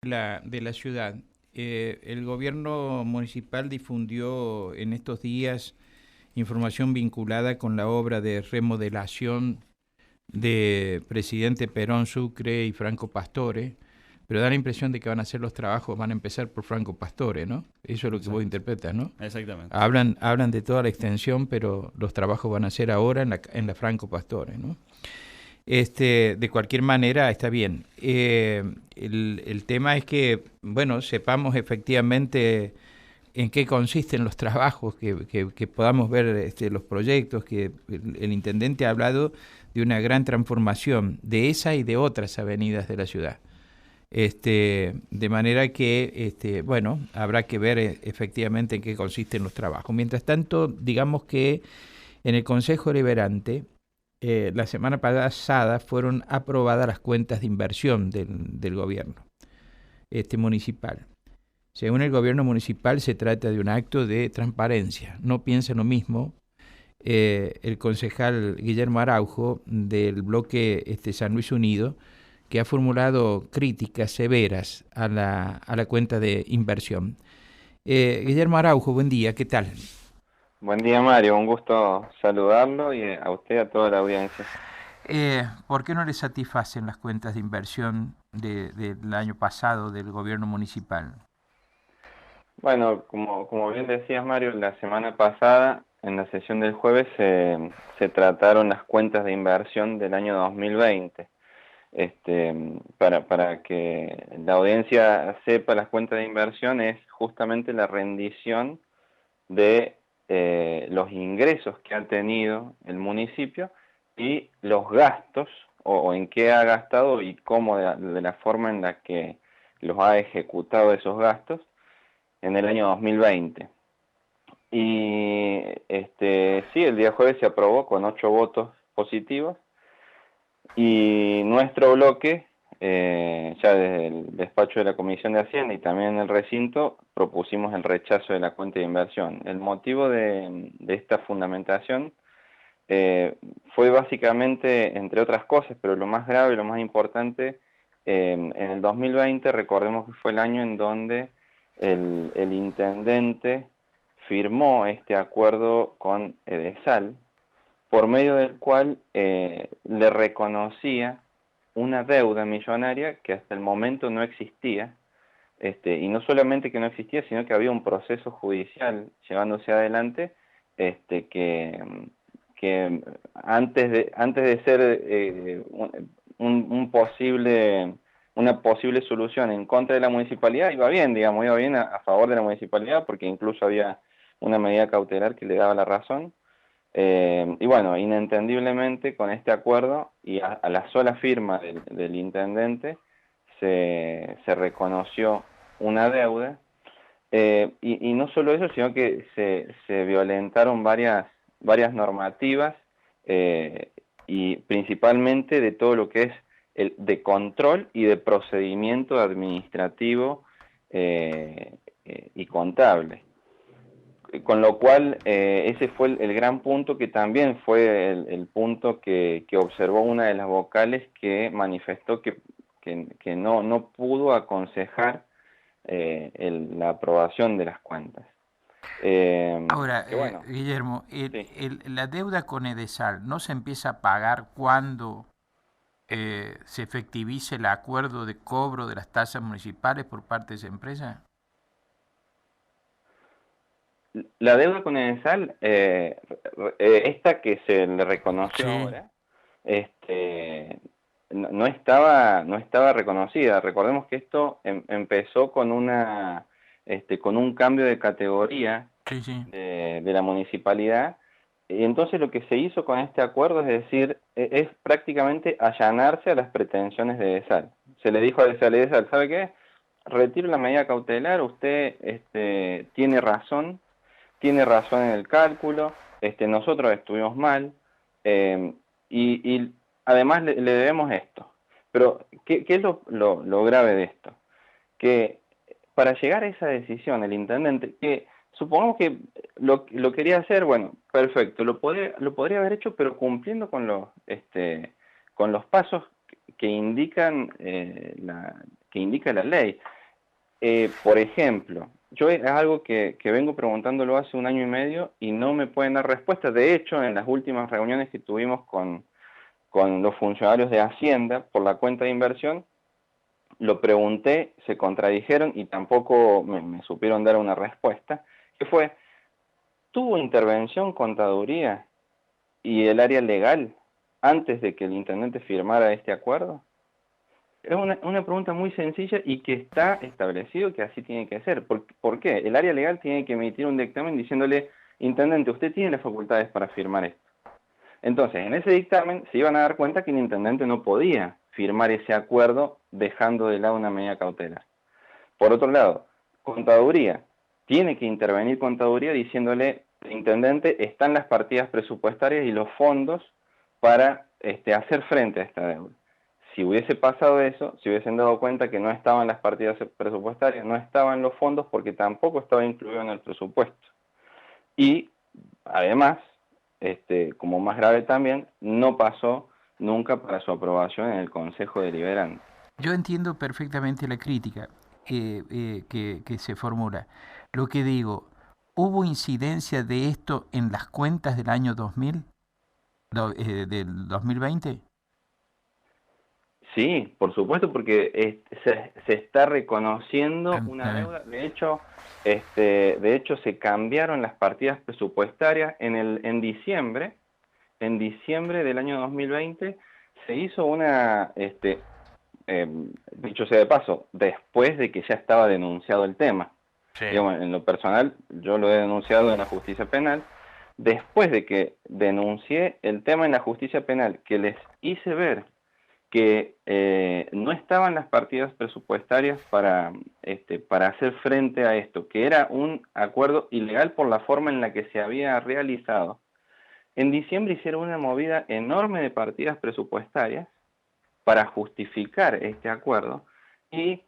de la ciudad. El gobierno municipal difundió en estos días información vinculada con la obra de remodelación de Presidente Perón Sucre y Franco Pastore, pero da la impresión de que van a hacer los trabajos, van a empezar por Franco Pastore, ¿no? Eso es lo que vos Exacto, interpretas, ¿no? exactamente. Hablan de toda la extensión, pero los trabajos van a ser ahora en la Franco Pastore, ¿no? De cualquier manera, está bien. El tema es que, bueno, sepamos efectivamente en qué consisten los trabajos, que podamos ver los proyectos, que el intendente ha hablado de una gran transformación de esa y de otras avenidas de la ciudad. De manera que, bueno, habrá que ver efectivamente en qué consisten los trabajos. Mientras tanto, digamos que en el Consejo Deliberante, la semana pasada fueron aprobadas las cuentas de inversión del gobierno municipal. Según el gobierno municipal, se trata de un acto de transparencia. No piensa lo mismo el concejal Guillermo Araujo del bloque San Luis Unido, que ha formulado críticas severas a la cuenta de inversión. Guillermo Araujo, buen día, ¿qué tal? Buen día, Mario. Un gusto saludarlo y a usted y a toda la audiencia. ¿Por qué no le satisfacen las cuentas de inversión del año pasado del gobierno municipal? Bueno, como bien decías, Mario, la semana pasada, en la sesión del jueves, se trataron las cuentas de inversión del año 2020. Para que la audiencia sepa, las cuentas de inversión es justamente la rendición de los ingresos que ha tenido el municipio y los gastos, o en qué ha gastado y cómo, de la forma en la que los ha ejecutado esos gastos en el año 2020. Y sí, el día jueves se aprobó con 8 votos positivos y nuestro bloque, ya desde el despacho de la Comisión de Hacienda y también en el recinto, propusimos el rechazo de la cuenta de inversión. El motivo de esta fundamentación fue básicamente, entre otras cosas, pero lo más grave, lo más importante, en el 2020, recordemos que fue el año en donde el intendente firmó este acuerdo con Edesal, por medio del cual le reconocía una deuda millonaria que hasta el momento no existía, y no solamente que no existía, sino que había un proceso judicial llevándose adelante, que antes de ser un posible, una posible solución en contra de la municipalidad, iba bien, digamos, iba bien a favor de la municipalidad, porque incluso había una medida cautelar que le daba la razón. Y bueno, inentendiblemente con este acuerdo y a la sola firma del intendente se reconoció una deuda, y no solo eso, sino que se violentaron varias normativas, y principalmente de todo lo que es el de control y de procedimiento administrativo, y contable. Con lo cual, ese fue el gran punto, que también fue el punto que observó una de las vocales, que manifestó que no pudo aconsejar la aprobación de las cuentas. Ahora, Que bueno, Guillermo, sí. la deuda con Edesal no se empieza a pagar cuando se efectivice el acuerdo de cobro de las tasas municipales por parte de esa empresa. La deuda con Edesal, esta que se le reconoció Sí. ahora, no estaba reconocida. Recordemos que esto empezó con un cambio de categoría Sí, sí. de la municipalidad, y entonces lo que se hizo con este acuerdo, es decir, es prácticamente allanarse a las pretensiones de Edesal. Se le dijo a Edesal, ¿sabe qué? Retiro la medida cautelar, usted tiene razón en el cálculo, nosotros estuvimos mal, eh, y además le debemos esto. Pero, ¿qué es lo grave de esto? Que para llegar a esa decisión, el intendente, que supongamos que lo quería hacer, bueno, perfecto, lo podría haber hecho, pero cumpliendo con los pasos que indica la ley. Por ejemplo, yo es algo que vengo preguntándolo hace 1 año y medio y no me pueden dar respuesta. De hecho, en las últimas reuniones que tuvimos con los funcionarios de Hacienda por la cuenta de inversión, lo pregunté, se contradijeron y tampoco me supieron dar una respuesta, que fue, ¿tuvo intervención contaduría y el área legal antes de que el intendente firmara este acuerdo? Es una pregunta muy sencilla y que está establecido que así tiene que ser. ¿Por qué? El área legal tiene que emitir un dictamen diciéndole, intendente, usted tiene las facultades para firmar esto. Entonces, en ese dictamen se iban a dar cuenta que el intendente no podía firmar ese acuerdo dejando de lado una medida cautelar. Por otro lado, contaduría. Tiene que intervenir contaduría diciéndole, intendente, están las partidas presupuestarias y los fondos para hacer frente a esta deuda. Si hubiese pasado eso, si hubiesen dado cuenta que no estaban las partidas presupuestarias, no estaban los fondos porque tampoco estaba incluido en el presupuesto. Y además, como más grave también, no pasó nunca para su aprobación en el Consejo Deliberante. Yo entiendo perfectamente la crítica que se formula. Lo que digo, ¿hubo incidencia de esto en las cuentas del año 2000, del 2020? Sí, por supuesto, porque se está reconociendo una Está bien. deuda. De hecho, se cambiaron las partidas presupuestarias en diciembre del año 2020 se hizo dicho sea de paso, después de que ya estaba denunciado el tema. Sí. Digamos, en lo personal, yo lo he denunciado en la justicia penal. Después de que denuncié el tema en la justicia penal, que les hice ver que no estaban las partidas presupuestarias para hacer frente a esto, que era un acuerdo ilegal por la forma en la que se había realizado. En diciembre hicieron una movida enorme de partidas presupuestarias para justificar este acuerdo y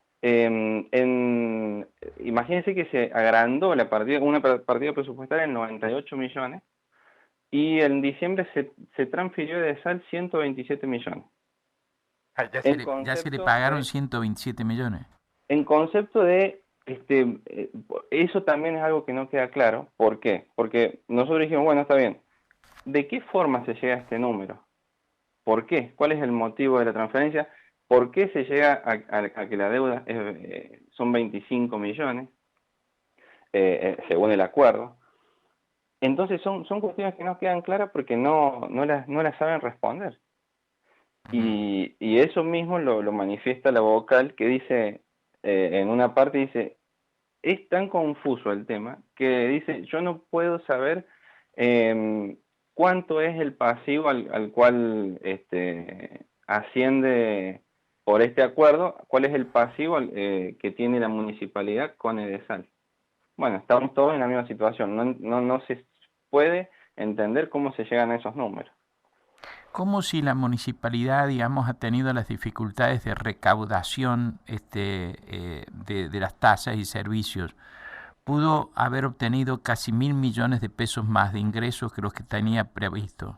imagínense que se agrandó una partida presupuestaria en 98 millones y en diciembre se transfirió de SAL 127 millones. Ah, En ya se le concepto pagaron de, 127 millones. en concepto de eso también es algo que no queda claro. ¿Por qué? Porque nosotros dijimos, bueno, está bien. ¿De qué forma se llega a este número? ¿Por qué? ¿Cuál es el motivo de la transferencia? ¿Por qué se llega a que la deuda son 25 millones, según el acuerdo? Entonces son cuestiones que no quedan claras porque no las saben responder. Ujú. Y eso mismo lo manifiesta la vocal que dice, en una parte dice, es tan confuso el tema que dice, yo no puedo saber cuánto es el pasivo al cual asciende por este acuerdo, cuál es el pasivo que tiene la municipalidad con Edesal. Bueno, estamos todos en la misma situación, no se puede entender cómo se llegan a esos números. Como si la municipalidad, digamos, ha tenido las dificultades de recaudación de las tasas y servicios, pudo haber obtenido casi 1.000 millones de pesos más de ingresos que los que tenía previsto.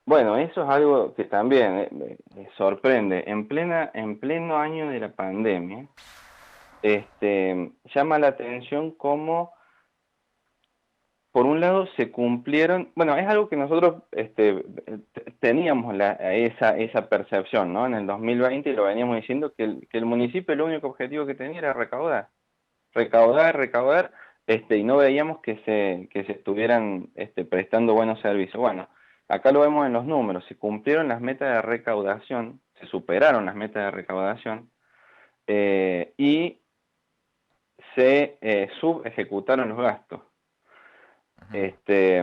Bueno, eso es algo que también me sorprende. En pleno año de la pandemia, llama la atención cómo, por un lado, se cumplieron, bueno, es algo que nosotros teníamos esa percepción, ¿no? En el 2020 y lo veníamos diciendo que el municipio el único objetivo que tenía era recaudar, recaudar, recaudar, y no veíamos que se estuvieran prestando buenos servicios. Bueno, acá lo vemos en los números, se cumplieron las metas de recaudación, se superaron las metas de recaudación, y se subejecutaron los gastos. Este,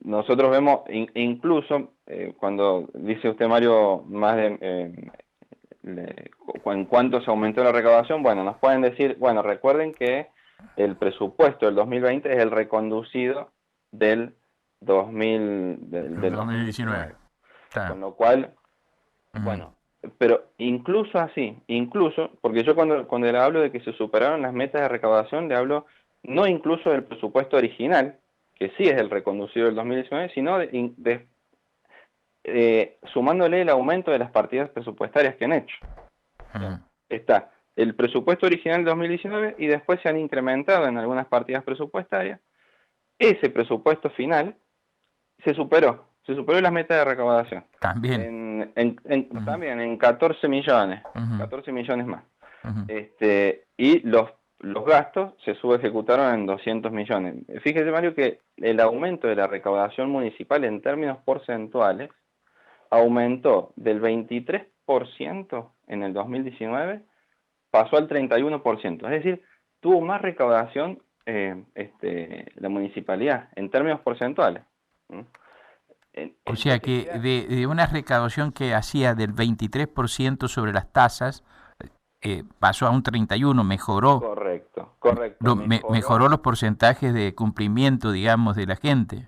Nosotros vemos, incluso, cuando dice usted, Mario, más en cuánto se aumentó la recaudación, bueno, nos pueden decir, bueno, recuerden que el presupuesto del 2020 es el reconducido del 2019. 2019. Claro. Con lo cual, Ujú. bueno, pero incluso así, porque yo cuando le hablo de que se superaron las metas de recaudación, le hablo no incluso del presupuesto original, que sí es el reconducido del 2019, sino sumándole el aumento de las partidas presupuestarias que han hecho. O Ujú. sea, está el presupuesto original de 2019 y después se han incrementado en algunas partidas presupuestarias. Ese presupuesto final se superó las metas de recaudación. También. También en 14 millones, Ujú, 14 millones más. ujú. Y los gastos se subejecutaron en 200 millones. Fíjese, Mario, que el aumento de la recaudación municipal en términos porcentuales aumentó del 23% en el 2019, pasó al 31%. Es decir, tuvo más recaudación la municipalidad en términos porcentuales. ¿Mm? O sea Entonces que queda de una recaudación que hacía del 23% sobre las tasas, pasó a un 31%, mejoró. correcto, Mejoró mejoró. los porcentajes de cumplimiento, digamos, de la gente.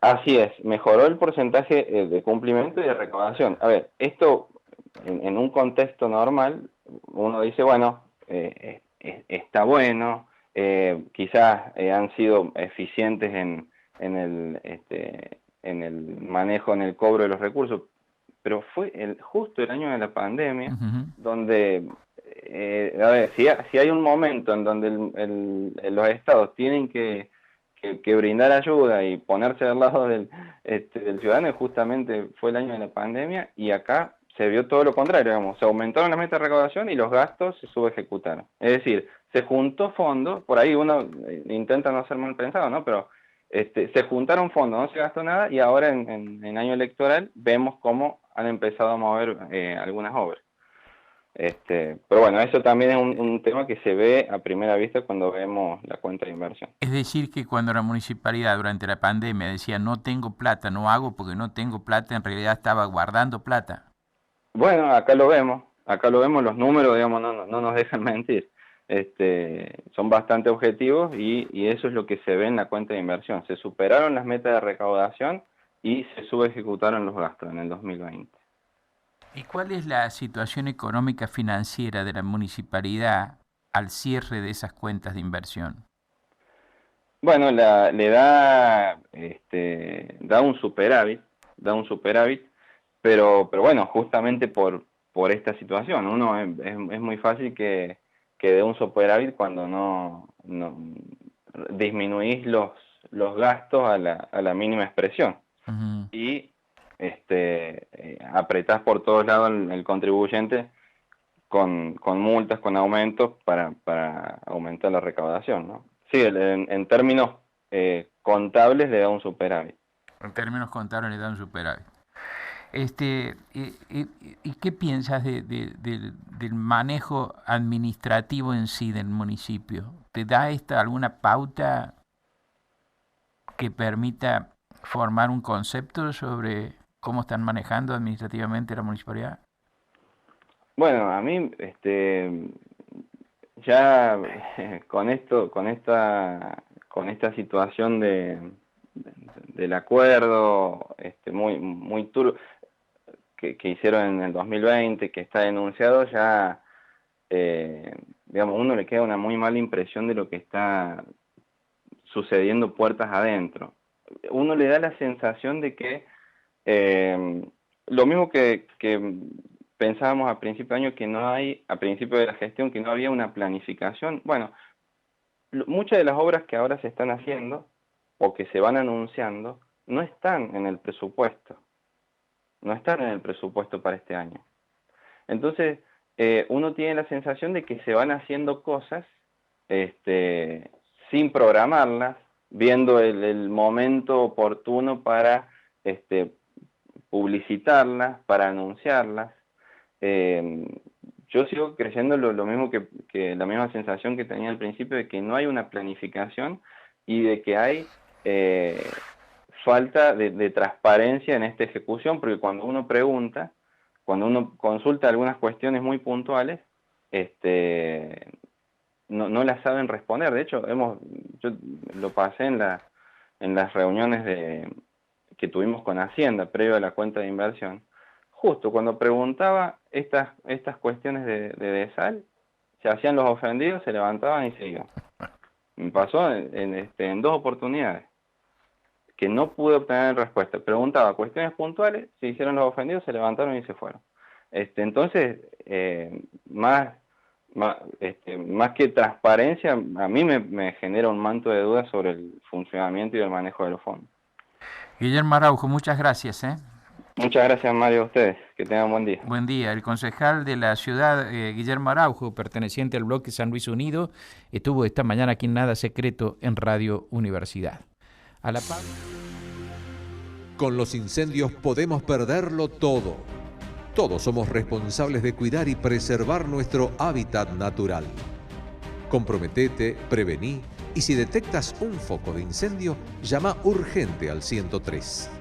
Así es, mejoró el porcentaje de cumplimiento y de recaudación. A ver, esto en un contexto normal, uno dice, bueno, está bueno, quizás han sido eficientes en el manejo, en el cobro de los recursos, pero fue justo el año de la pandemia Ujú. donde, a ver, si hay un momento en donde los estados tienen que brindar ayuda y ponerse al lado del ciudadano, justamente fue el año de la pandemia, y acá se vio todo lo contrario, digamos, se aumentaron las metas de recaudación y los gastos se subejecutaron. Es decir, se juntó fondos, por ahí uno intenta no ser mal pensado, ¿no? Pero se juntaron fondos, no se gastó nada, y ahora en año electoral vemos cómo han empezado a mover algunas obras. Pero bueno, eso también es un tema que se ve a primera vista cuando vemos la cuenta de inversión. Es decir, que cuando la municipalidad durante la pandemia decía no tengo plata, no hago porque no tengo plata, en realidad estaba guardando plata. Bueno, acá lo vemos, los números, digamos, no nos dejan mentir. Son bastante objetivos y eso es lo que se ve en la cuenta de inversión. Se superaron las metas de recaudación y se subejecutaron los gastos en el 2020. ¿Y cuál es la situación económica financiera de la municipalidad al cierre de esas cuentas de inversión? Bueno, le da un superávit, pero bueno, justamente por esta situación, uno es muy fácil que dé un superávit cuando no disminuís los gastos a la mínima expresión Ujú. y apretás por todos lados el contribuyente con multas, con aumentos para aumentar la recaudación, ¿no? Sí, en términos contables le da un superávit. En términos contables le da un superávit. ¿Y qué piensas del manejo administrativo en sí del municipio? ¿Te da esta alguna pauta que permita formar un concepto sobre cómo están manejando administrativamente la municipalidad? Bueno, a mí, ya con esta situación del acuerdo, muy turbio que hicieron en el 2020, que está denunciado, ya, digamos, uno le queda una muy mala impresión de lo que está sucediendo puertas adentro. Uno le da la sensación de que lo mismo que pensábamos a principio de año que no hay, a principio de la gestión, que no había una planificación. Bueno, muchas de las obras que ahora se están haciendo o que se van anunciando no están en el presupuesto, no están en el presupuesto para este año. Entonces, uno tiene la sensación de que se van haciendo cosas sin programarlas, viendo el momento oportuno para este, publicitarlas, para anunciarlas. Eh, yo sigo creyendo lo mismo que la misma sensación que tenía al principio de que no hay una planificación y de que hay falta de transparencia en esta ejecución, porque cuando uno pregunta, cuando uno consulta algunas cuestiones muy puntuales, no las saben responder. De hecho, yo lo pasé en las reuniones que tuvimos con Hacienda previo a la cuenta de inversión. Justo cuando preguntaba estas cuestiones de DESAL, se hacían los ofendidos, se levantaban y se iban. Me pasó en dos oportunidades que no pude obtener respuesta. Preguntaba cuestiones puntuales, se hicieron los ofendidos, se levantaron y se fueron. Entonces, más que transparencia, a mí me genera un manto de dudas sobre el funcionamiento y el manejo de los fondos. Guillermo Araujo, muchas gracias. Muchas gracias, Mario, a ustedes. Que tengan buen día. Buen día. El concejal de la ciudad, Guillermo Araujo, perteneciente al bloque San Luis Unido, estuvo esta mañana aquí en Nada Secreto en Radio Universidad. A la par... Con los incendios podemos perderlo todo. Todos somos responsables de cuidar y preservar nuestro hábitat natural. Comprometete, prevení y si detectas un foco de incendio, llama urgente al 103.